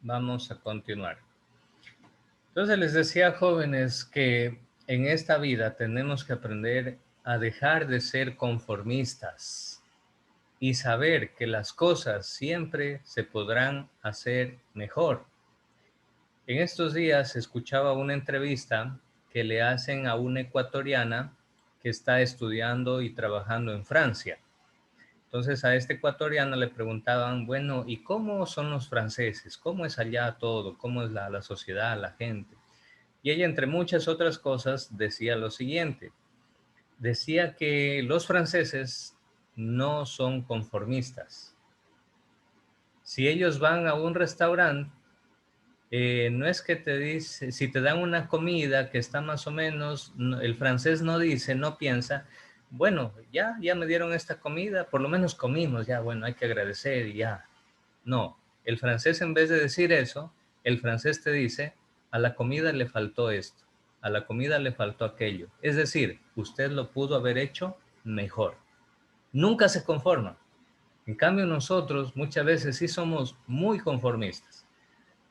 Vamos a continuar. Entonces les decía, jóvenes, que en esta vida tenemos que aprender a dejar de ser conformistas y saber que las cosas siempre se podrán hacer mejor. En estos días escuchaba una entrevista que le hacen a una ecuatoriana que está estudiando y trabajando en Francia. Entonces a este ecuatoriano le preguntaban, bueno, ¿y cómo son los franceses? ¿Cómo es allá todo? ¿Cómo es la sociedad, la gente? Y ella, entre muchas otras cosas, decía lo siguiente. Decía que los franceses no son conformistas. Si ellos van a un restaurante, no es que te dice, si te dan una comida que está más o menos, el francés no dice, no piensa, bueno, ya me dieron esta comida, por lo menos comimos, ya, bueno, hay que agradecer y ya. No, el francés en vez de decir eso, el francés te dice, a la comida le faltó esto, a la comida le faltó aquello. Es decir, usted lo pudo haber hecho mejor. Nunca se conforma. En cambio, nosotros muchas veces sí somos muy conformistas.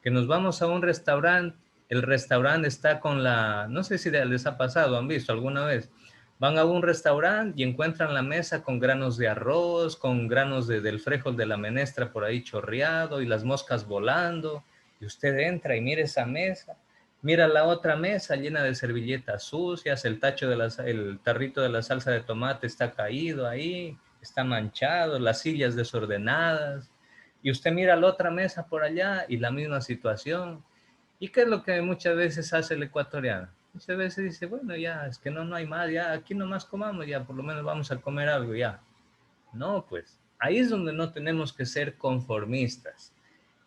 Que nos vamos a un restaurante, el restaurante está con no sé si les ha pasado, han visto alguna vez, van a un restaurante y encuentran la mesa con granos de arroz, con granos del frijol de la menestra por ahí chorreado y las moscas volando, y usted entra y mira esa mesa, mira la otra mesa llena de servilletas sucias, el tarrito de la salsa de tomate está caído ahí, está manchado, las sillas desordenadas, y usted mira la otra mesa por allá y la misma situación. ¿Y qué es lo que muchas veces hace el ecuatoriano? Muchas veces dice, bueno, ya, es que no hay más, ya, aquí nomás comamos, ya, por lo menos vamos a comer algo, ya. No, pues, ahí es donde no tenemos que ser conformistas.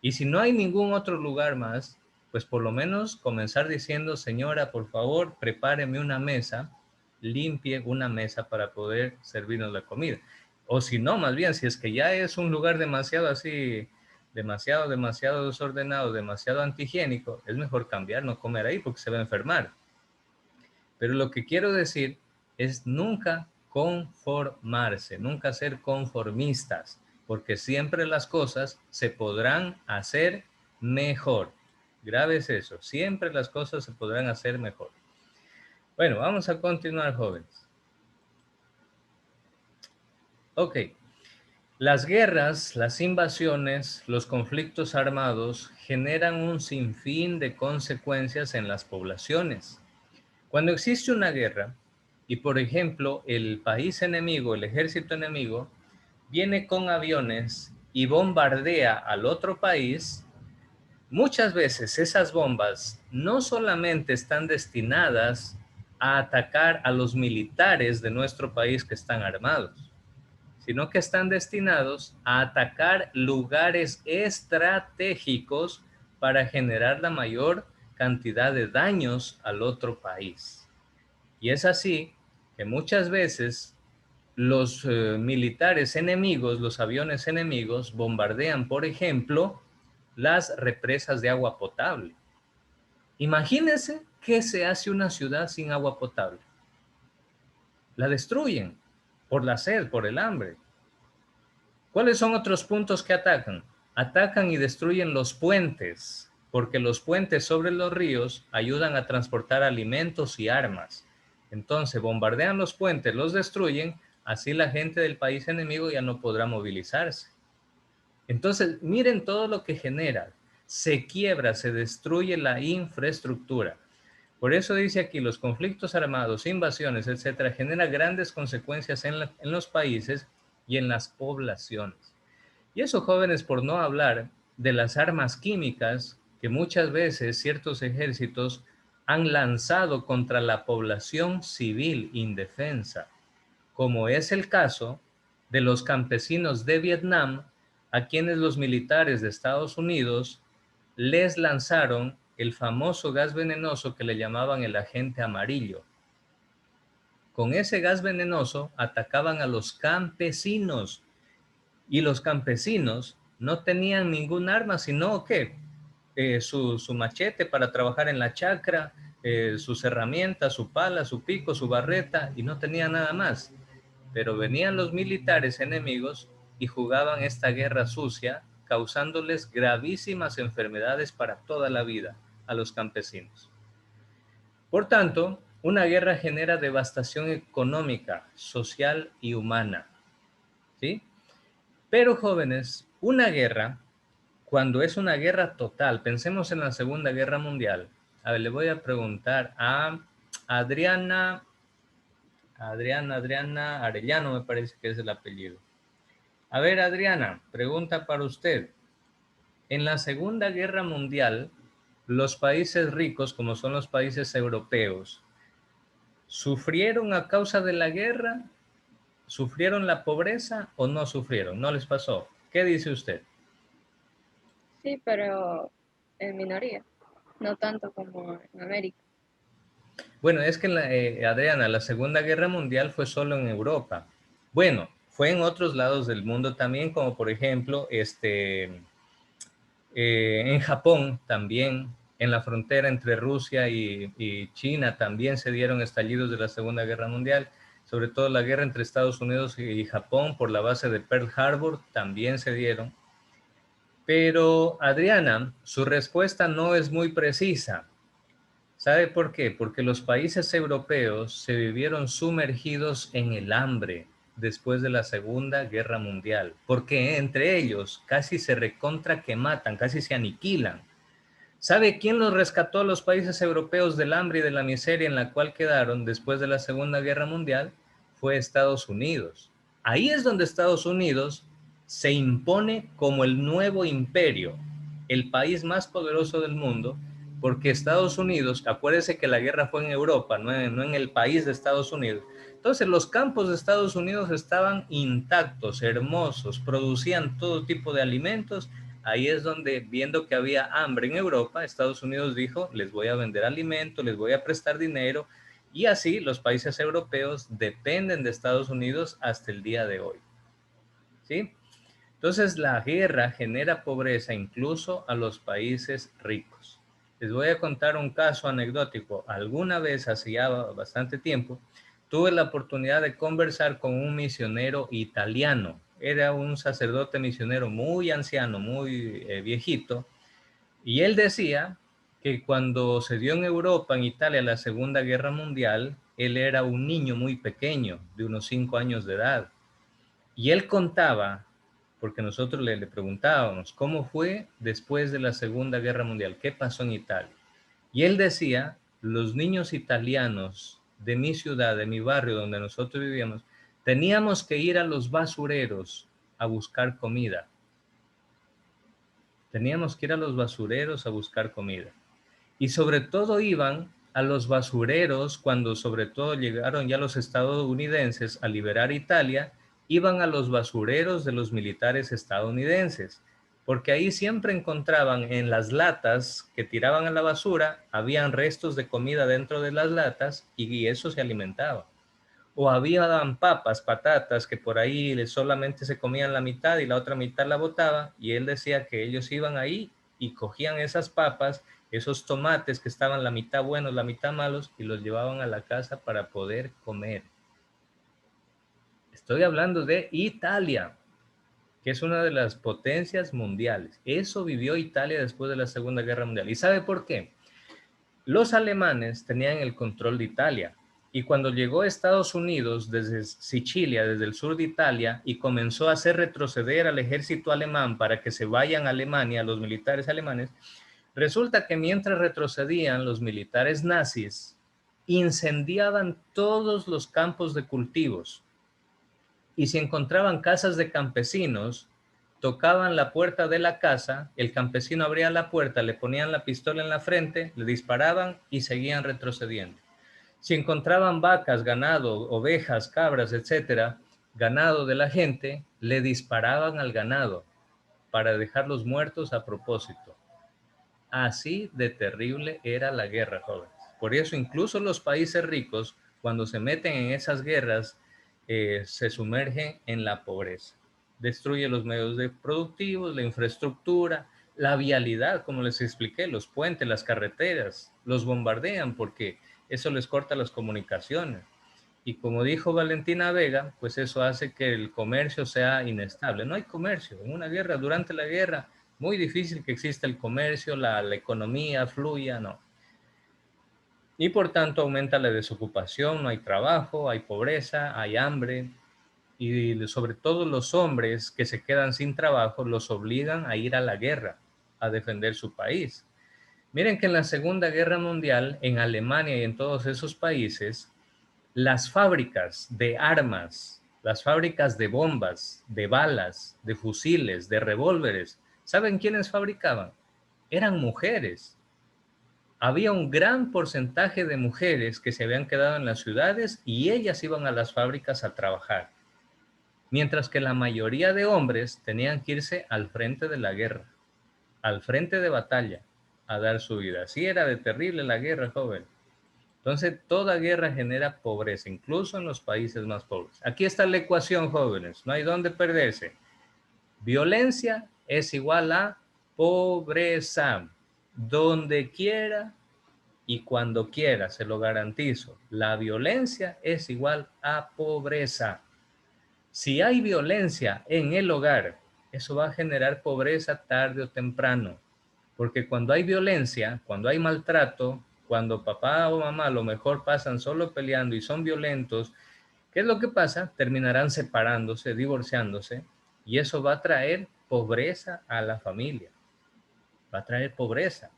Y si no hay ningún otro lugar más, pues por lo menos comenzar diciendo, señora, por favor, prepáreme una mesa, limpie una mesa para poder servirnos la comida. O si no, más bien, si es que ya es un lugar demasiado así, demasiado desordenado, demasiado antihigiénico, es mejor cambiar, no comer ahí porque se va a enfermar. Pero lo que quiero decir es nunca conformarse, nunca ser conformistas, porque siempre las cosas se podrán hacer mejor. Grave eso, siempre las cosas se podrán hacer mejor. Bueno, vamos a continuar, jóvenes. Ok, las guerras, las invasiones, los conflictos armados generan un sinfín de consecuencias en las poblaciones. Cuando existe una guerra y, por ejemplo, el país enemigo, el ejército enemigo, viene con aviones y bombardea al otro país, muchas veces esas bombas no solamente están destinadas a atacar a los militares de nuestro país que están armados, sino que están destinados a atacar lugares estratégicos para generar la mayor cantidad de daños al otro país. Y es así que muchas veces los militares enemigos, los aviones enemigos, bombardean, por ejemplo, las represas de agua potable. Imagínense qué se hace una ciudad sin agua potable. La destruyen por la sed, por el hambre. ¿Cuáles son otros puntos que atacan? Atacan y destruyen los puentes, porque los puentes sobre los ríos ayudan a transportar alimentos y armas. Entonces bombardean los puentes, los destruyen, así la gente del país enemigo ya no podrá movilizarse. Entonces, miren todo lo que genera. Se quiebra, se destruye la infraestructura. Por eso dice aquí, los conflictos armados, invasiones, etcétera, generan grandes consecuencias en los países y en las poblaciones. Y eso, jóvenes, por no hablar de las armas químicas que muchas veces ciertos ejércitos han lanzado contra la población civil indefensa, como es el caso de los campesinos de Vietnam, a quienes los militares de Estados Unidos les lanzaron el famoso gas venenoso que le llamaban el agente amarillo. Con ese gas venenoso atacaban a los campesinos y los campesinos no tenían ningún arma, sino que su machete para trabajar en la chacra, sus herramientas, su pala, su pico, su barreta, y no tenía nada más. Pero venían los militares enemigos y jugaban esta guerra sucia, causándoles gravísimas enfermedades para toda la vida a los campesinos. Por tanto, una guerra genera devastación económica, social y humana, ¿sí? Pero jóvenes, una guerra, cuando es una guerra total, pensemos en la Segunda Guerra Mundial. A ver, le voy a preguntar a Adriana Arellano, me parece que es el apellido. A ver, Adriana, pregunta para usted. En la Segunda Guerra Mundial, los países ricos, como son los países europeos, ¿sufrieron a causa de la guerra? ¿Sufrieron la pobreza o no sufrieron? ¿No les pasó? ¿Qué dice usted? Sí, pero en minoría, no tanto como en América. Bueno, es que, Adriana, la Segunda Guerra Mundial fue solo en Europa. Bueno, fue en otros lados del mundo también, como por ejemplo, en Japón también, en la frontera entre Rusia y China también se dieron estallidos de la Segunda Guerra Mundial, sobre todo la guerra entre Estados Unidos y Japón por la base de Pearl Harbor también se dieron. Pero Adriana, su respuesta no es muy precisa. ¿Sabe por qué? Porque los países europeos se vivieron sumergidos en el hambre después de la Segunda Guerra Mundial, porque entre ellos casi se recontra que matan, casi se aniquilan. ¿Sabe quién los rescató a los países europeos del hambre y de la miseria en la cual quedaron después de la Segunda Guerra Mundial? Fue Estados Unidos. Ahí es donde Estados Unidos se impone como el nuevo imperio, el país más poderoso del mundo, porque Estados Unidos, acuérdese que la guerra fue en Europa, no en el país de Estados Unidos. Entonces los campos de Estados Unidos estaban intactos, hermosos, producían todo tipo de alimentos. Ahí es donde, viendo que había hambre en Europa, Estados Unidos dijo, les voy a vender alimentos, les voy a prestar dinero, y así los países europeos dependen de Estados Unidos hasta el día de hoy. ¿Sí? Entonces la guerra genera pobreza incluso a los países ricos. Les voy a contar un caso anecdótico. Alguna vez, hacía bastante tiempo, tuve la oportunidad de conversar con un misionero italiano. Era un sacerdote misionero muy anciano, muy viejito, y él decía que cuando se dio en Europa, en Italia, la Segunda Guerra Mundial, él era un niño muy pequeño, de unos 5 años de edad. Y él contaba, porque nosotros le preguntábamos, ¿cómo fue después de la Segunda Guerra Mundial? ¿Qué pasó en Italia? Y él decía, los niños italianos de mi ciudad, de mi barrio donde nosotros vivíamos, teníamos que ir a los basureros a buscar comida. Teníamos que ir a los basureros a buscar comida. Y sobre todo iban a los basureros cuando sobre todo llegaron ya los estadounidenses a liberar Italia, iban a los basureros de los militares estadounidenses, porque ahí siempre encontraban en las latas que tiraban a la basura, habían restos de comida dentro de las latas y eso se alimentaba. O habían papas, patatas, que por ahí solamente se comían la mitad y la otra mitad la botaban, y él decía que ellos iban ahí y cogían esas papas, esos tomates que estaban la mitad buenos, la mitad malos, y los llevaban a la casa para poder comer. Estoy hablando de Italia, que es una de las potencias mundiales. Eso vivió Italia después de la Segunda Guerra Mundial. ¿Y sabe por qué? Los alemanes tenían el control de Italia y cuando llegó a Estados Unidos desde Sicilia, desde el sur de Italia, y comenzó a hacer retroceder al ejército alemán para que se vayan a Alemania, los militares alemanes, resulta que mientras retrocedían los militares nazis, incendiaban todos los campos de cultivos y si encontraban casas de campesinos, tocaban la puerta de la casa, el campesino abría la puerta, le ponían la pistola en la frente, le disparaban y seguían retrocediendo. Si encontraban vacas, ganado, ovejas, cabras, etcétera, ganado de la gente, le disparaban al ganado para dejarlos muertos a propósito. Así de terrible era la guerra, jóvenes. Por eso incluso los países ricos, cuando se meten en esas guerras, se sumergen en la pobreza. Destruye los medios productivos, la infraestructura, la vialidad, como les expliqué, los puentes, las carreteras, los bombardean porque eso les corta las comunicaciones. Y como dijo Valentina Vega, pues eso hace que el comercio sea inestable. No hay comercio. En una guerra, durante la guerra, muy difícil que exista el comercio, la economía fluya, no. Y por tanto aumenta la desocupación, no hay trabajo, hay pobreza, hay hambre. Y sobre todo los hombres que se quedan sin trabajo los obligan a ir a la guerra, a defender su país. Miren que en la Segunda Guerra Mundial, en Alemania y en todos esos países, las fábricas de armas, las fábricas de bombas, de balas, de fusiles, de revólveres, ¿saben quiénes fabricaban? Eran mujeres. Había un gran porcentaje de mujeres que se habían quedado en las ciudades y ellas iban a las fábricas a trabajar, mientras que la mayoría de hombres tenían que irse al frente de la guerra, al frente de batalla, a dar su vida. Así era de terrible la guerra, joven. Entonces, toda guerra genera pobreza, incluso en los países más pobres. Aquí está la ecuación, jóvenes, no hay dónde perderse. Violencia es igual a pobreza. Donde quiera y cuando quiera, se lo garantizo. La violencia es igual a pobreza. Si hay violencia en el hogar, eso va a generar pobreza tarde o temprano. Porque cuando hay violencia, cuando hay maltrato, cuando papá o mamá a lo mejor pasan solo peleando y son violentos, ¿qué es lo que pasa? Terminarán separándose, divorciándose, y eso va a traer pobreza a la familia. Va a traer pobreza.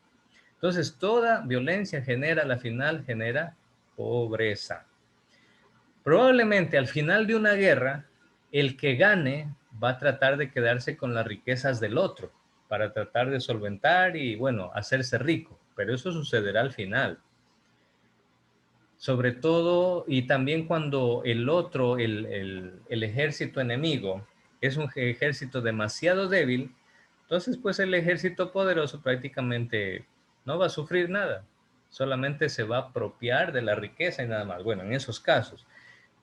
Entonces, toda violencia genera, a la final, genera pobreza. Probablemente al final de una guerra, el que gane va a tratar de quedarse con las riquezas del otro para tratar de solventar y, bueno, hacerse rico. Pero eso sucederá al final. Sobre todo, y también cuando el otro, el ejército enemigo, es un ejército demasiado débil, entonces pues el ejército poderoso prácticamente no va a sufrir nada. Solamente se va a apropiar de la riqueza y nada más. Bueno, en esos casos.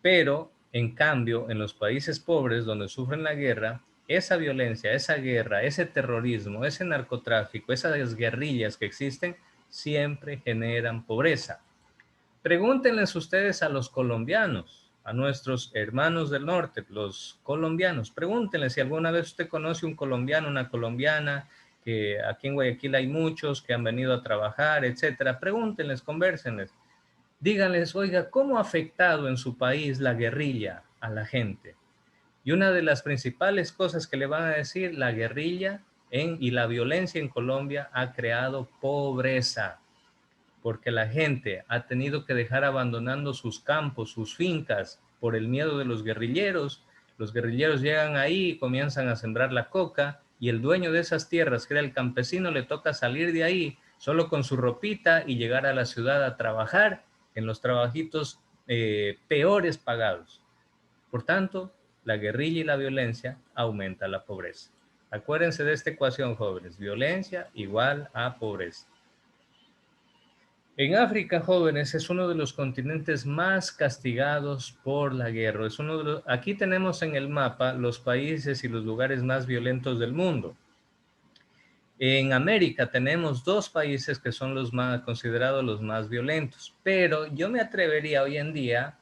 Pero, en cambio, en los países pobres donde sufren la guerra, esa violencia, esa guerra, ese terrorismo, ese narcotráfico, esas guerrillas que existen, siempre generan pobreza. Pregúntenles ustedes a los colombianos, a nuestros hermanos del norte, los colombianos. Pregúntenles si alguna vez usted conoce un colombiano, una colombiana, que aquí en Guayaquil hay muchos que han venido a trabajar, etcétera. Pregúntenles, convérsenles. Díganles, oiga, ¿cómo ha afectado en su país la guerrilla a la gente? Y una de las principales cosas que le van a decir, la guerrilla y la violencia en Colombia ha creado pobreza, porque la gente ha tenido que dejar abandonando sus campos, sus fincas, por el miedo de los guerrilleros. Los guerrilleros llegan ahí y comienzan a sembrar la coca, y el dueño de esas tierras, que era el campesino, le toca salir de ahí solo con su ropita y llegar a la ciudad a trabajar en los trabajitos peores pagados. Por tanto, la guerrilla y la violencia aumenta la pobreza. Acuérdense de esta ecuación, jóvenes. Violencia igual a pobreza. En África, jóvenes, es uno de los continentes más castigados por la guerra. Aquí tenemos en el mapa los países y los lugares más violentos del mundo. En América tenemos dos países que son los más considerados los más violentos, pero yo me atrevería hoy en día,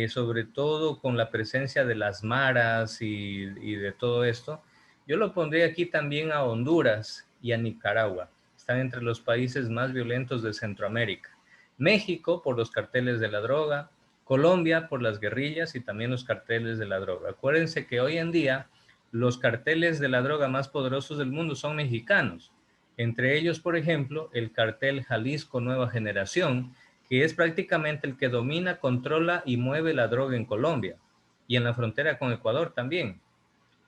sobre todo con la presencia de las maras y de todo esto, yo lo pondría aquí también a Honduras y a Nicaragua. Están entre los países más violentos de Centroamérica. México por los carteles de la droga, Colombia por las guerrillas y también los carteles de la droga. Acuérdense que hoy en día los carteles de la droga más poderosos del mundo son mexicanos. Entre ellos, por ejemplo, el cartel Jalisco Nueva Generación, que es prácticamente el que domina, controla y mueve la droga en Colombia y en la frontera con Ecuador también.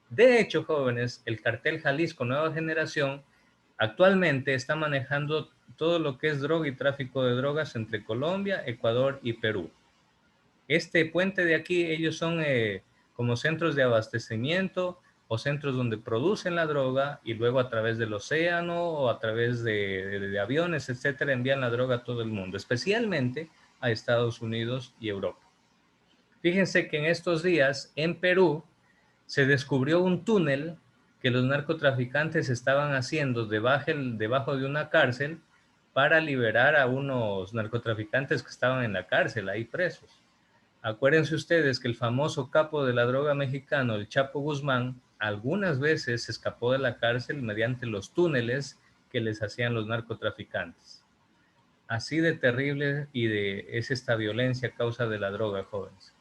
De hecho, jóvenes, el cartel Jalisco Nueva Generación actualmente está manejando todo lo que es droga y tráfico de drogas entre Colombia, Ecuador y Perú. Este puente de aquí, ellos son como centros de abastecimiento o centros donde producen la droga y luego a través del océano o a través de aviones, etcétera, envían la droga a todo el mundo, especialmente a Estados Unidos y Europa. Fíjense que en estos días en Perú se descubrió un túnel que los narcotraficantes estaban haciendo debajo de una cárcel para liberar a unos narcotraficantes que estaban en la cárcel, ahí presos. Acuérdense ustedes que el famoso capo de la droga mexicano, el Chapo Guzmán, algunas veces se escapó de la cárcel mediante los túneles que les hacían los narcotraficantes. Así de terrible es esta violencia a causa de la droga, jóvenes.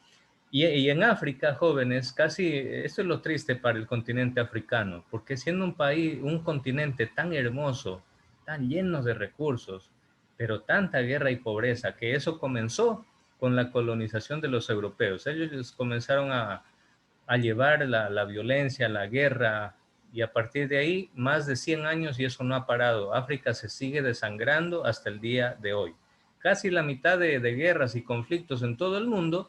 Y en África, jóvenes, casi, esto es lo triste para el continente africano, porque siendo un país, un continente tan hermoso, tan lleno de recursos, pero tanta guerra y pobreza, que eso comenzó con la colonización de los europeos. Ellos comenzaron a llevar la violencia, la guerra, y a partir de ahí, más de 100 años y eso no ha parado. África se sigue desangrando hasta el día de hoy. Casi la mitad de guerras y conflictos en todo el mundo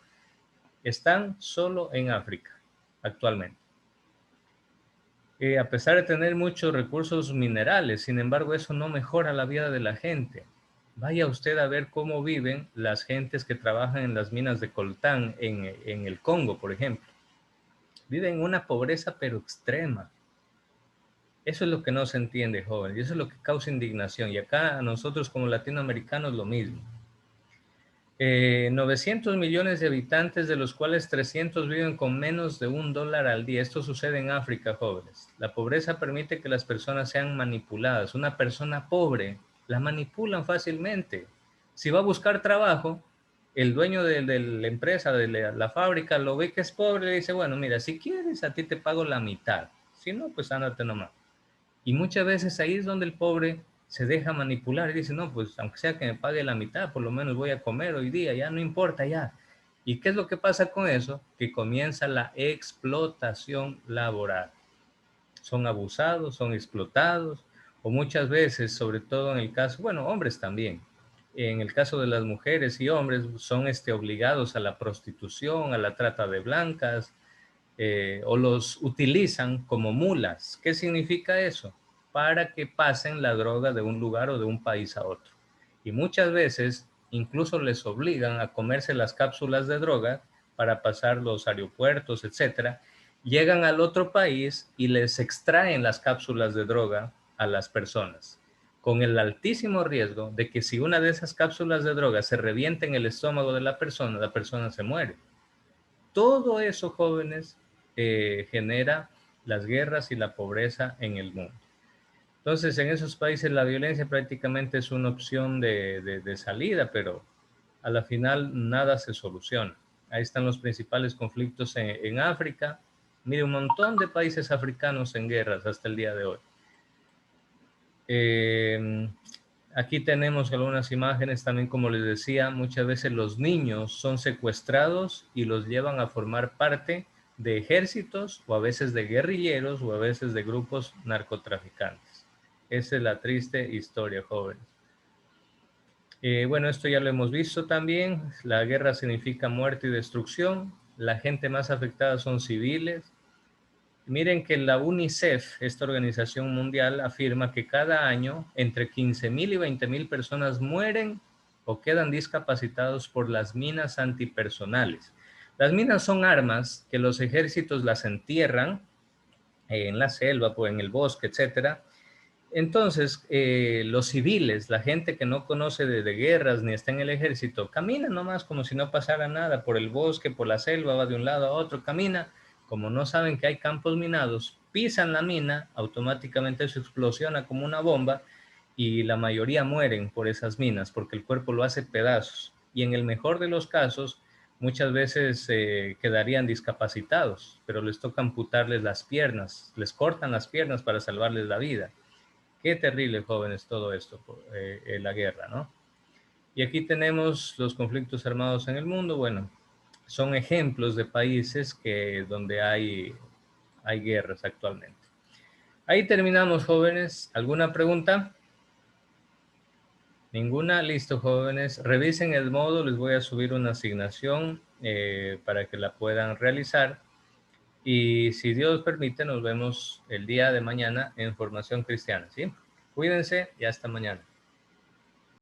están solo en África actualmente. A pesar de tener muchos recursos minerales, sin embargo, eso no mejora la vida de la gente. Vaya usted a ver cómo viven las gentes que trabajan en las minas de coltán en el Congo, por ejemplo. Viven en una pobreza pero extrema. Eso es lo que no se entiende, joven, y eso es lo que causa indignación. Y acá a nosotros como latinoamericanos lo mismo. 900 millones de habitantes, de los cuales 300 viven con menos de $1 al día. Esto sucede en África, jóvenes. La pobreza permite que las personas sean manipuladas. Una persona pobre la manipulan fácilmente. Si va a buscar trabajo, el dueño de la empresa, de la fábrica, lo ve que es pobre y le dice, bueno, mira, si quieres, a ti te pago la mitad. Si no, pues ándate nomás. Y muchas veces ahí es donde el pobre se deja manipular y dice, no, pues aunque sea que me pague la mitad, por lo menos voy a comer hoy día, ya no importa ya. ¿Y qué es lo que pasa con eso? Que comienza la explotación laboral. Son abusados, son explotados, o muchas veces, sobre todo en el caso, bueno, hombres también, en el caso de las mujeres y hombres, son obligados a la prostitución, a la trata de blancas, o los utilizan como mulas. ¿Qué significa eso? Para que pasen la droga de un lugar o de un país a otro. Y muchas veces incluso les obligan a comerse las cápsulas de droga para pasar los aeropuertos, etcétera. Llegan al otro país y les extraen las cápsulas de droga a las personas, con el altísimo riesgo de que si una de esas cápsulas de droga se revienta en el estómago de la persona se muere. Todo eso, jóvenes, genera las guerras y la pobreza en el mundo. Entonces, en esos países la violencia prácticamente es una opción de salida, pero a la final nada se soluciona. Ahí están los principales conflictos en África. Mire, un montón de países africanos en guerras hasta el día de hoy. Aquí tenemos algunas imágenes también, como les decía, muchas veces los niños son secuestrados y los llevan a formar parte de ejércitos o a veces de guerrilleros o a veces de grupos narcotraficantes. Esa es la triste historia, jóvenes. Bueno, esto ya lo hemos visto también. La guerra significa muerte y destrucción. La gente más afectada son civiles. Miren que la UNICEF, esta organización mundial, afirma que cada año entre 15,000 y 20,000 personas mueren o quedan discapacitados por las minas antipersonales. Las minas son armas que los ejércitos las entierran en la selva, pues, en el bosque, etcétera. Entonces, los civiles, la gente que no conoce de guerras ni está en el ejército, camina nomás como si no pasara nada por el bosque, por la selva, va de un lado a otro, camina. Como no saben que hay campos minados, pisan la mina, automáticamente se explosiona como una bomba y la mayoría mueren por esas minas porque el cuerpo lo hace pedazos. Y en el mejor de los casos, muchas veces quedarían discapacitados, pero les toca amputarles las piernas, les cortan las piernas para salvarles la vida. Qué terrible, jóvenes, todo esto, la guerra, ¿no? Y aquí tenemos los conflictos armados en el mundo. Bueno, son ejemplos de países donde hay guerras actualmente. Ahí terminamos, jóvenes. ¿Alguna pregunta? Ninguna. Listo, jóvenes. Revisen el modo. Les voy a subir una asignación para que la puedan realizar. Y si Dios permite, nos vemos el día de mañana en Formación Cristiana, ¿sí? Cuídense y hasta mañana.